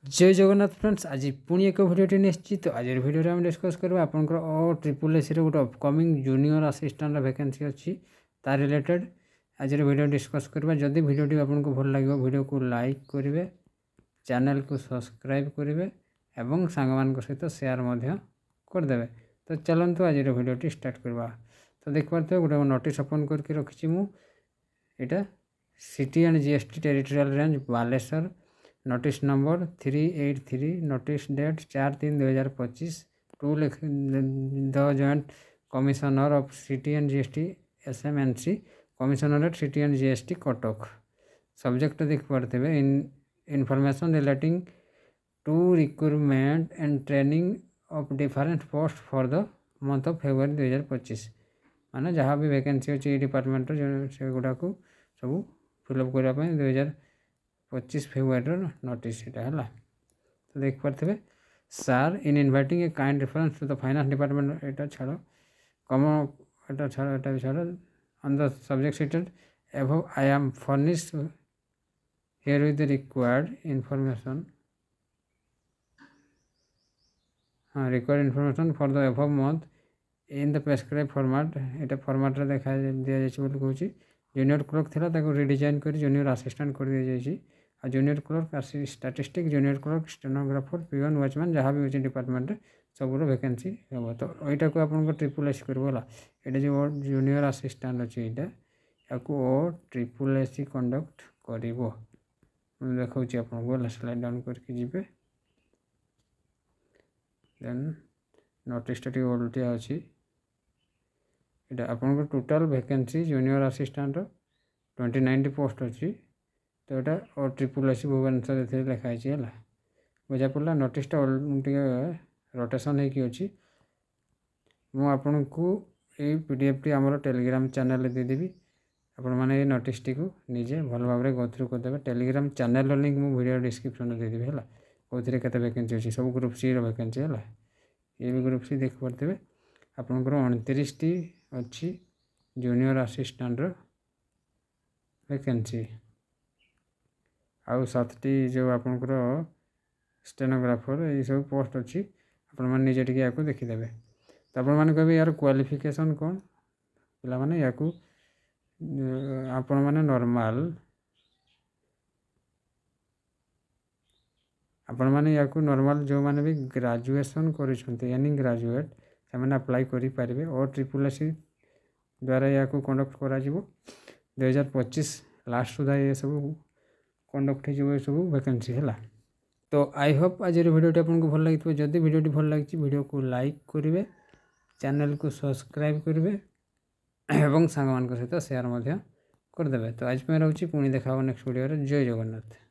जय जगन्नाथ फ्रेंड्स। आज पुणी एक भिडियो निश्चित। तो आज भिडियो आम डिस्कस करवा आपंकर ट्रिपल एस गोटे अपकमिंग जूनियर असिस्टेंट वैकेंसी अच्छी तार रिलेटेड आज भिडियो डिस्कस करवा। जदि भिडियो आपको भल लगे भिडियो को लाइक करेंगे, चैनल को सब्सक्राइब करेंगे एवं सांग मान सहित शेयर करदे। तो चलते आज भिडियो स्टार्ट करवा। तो देख पारे गोटे नोटिस ओपन करके रखी मुझे C T and GST territorial range Baleswar. Notice number 383, notice date 4/3/2025 to the joint commissioner of C T and GST SMNC, commissionerate C T and GST Cuttack. Subject देख पारे information relating to recruitment and training of different post for the month of February 2025। माने जहाँ भी vacancy अच्छी department से गुड़ा को सब फिलअप करने 2025 फेब्रुआरी नोटिस है। तो देख पारे sir in inviting a kind reference to the finance department एटा छाड़ कम एटा छाड़ एटा भी छाड़ on the subject cited above I am furnished herewith the required information required for the above month in the prescribe format. एटा format देखा दि जाए जूनियर क्लर्क था रिडिजाइन कर जूनियर असिस्टेंट कर दी जाए। Junior clerk statistic junior clerk stenographer peon watchman जहाँ भी अच्छे डिपार्टमेंट सब वैकेंसी हम। तो यहाँ को आप ट्रिपल एस करला ये जो जूनियर असिस्टेंट अच्छे यहाँ ओ ट्रिपल एस कंडक्ट कर देखा आपको स्लाइड डाउन करके जी देन नोटिस ओल्टिया अच्छी ये आपन total vacancy junior assistant 29 post अच्छी। तो यहाँ और ट्रिपल एस भुवनेश्वर लिखाई है बुझा पड़ा। नोटिस रोटेशन होगी मुझे ये PDF टी आम टेलीग्राम चैनल देदेवी आपण मैंने नोटिस टी को निजे भल भाव गो थ्रू करदे। टेलीग्राम चैनल लिंक मुझे वीडियो डिस्क्रिप्शन में देदेवी है कौन के वैकेंसी अच्छी सब ग्रुप सी वैकेंसी है। ये भी ग्रुप सी देख पारे आपंकर 29 अच्छी जूनियर असिस्टेंट वैकेंसी आउ 7टी जो आपंकर स्टेनोग्राफर ये सब पोस्ट अच्छी आपण निजे टी या देखीदे। तो आपने कहे यार क्वालिफिकेशन कौन पिला माने या आपण मैंने नॉर्मल आपण मैंने या नॉर्मल जो मैंने भी ग्रेजुएशन यानी ग्रेजुएट से अप्लाई करेंगे और ट्रिपल एस द्वारा या कंडक्ट करा 2025 लास्ट सुधा ये सब कंडक्ट हो सब वैकेंसी है। तो आई होप आज भिडियो आपको भल लगी। जदि भिडियो भल लगी भिडियो को लाइक करेंगे, चैनल को सब्सक्राइब करेंगे एवं सांग मान सहित शेयर करदे। तो आज रोचे पुणी देखा नेक्स्ट वीडियो। जय जगन्नाथ।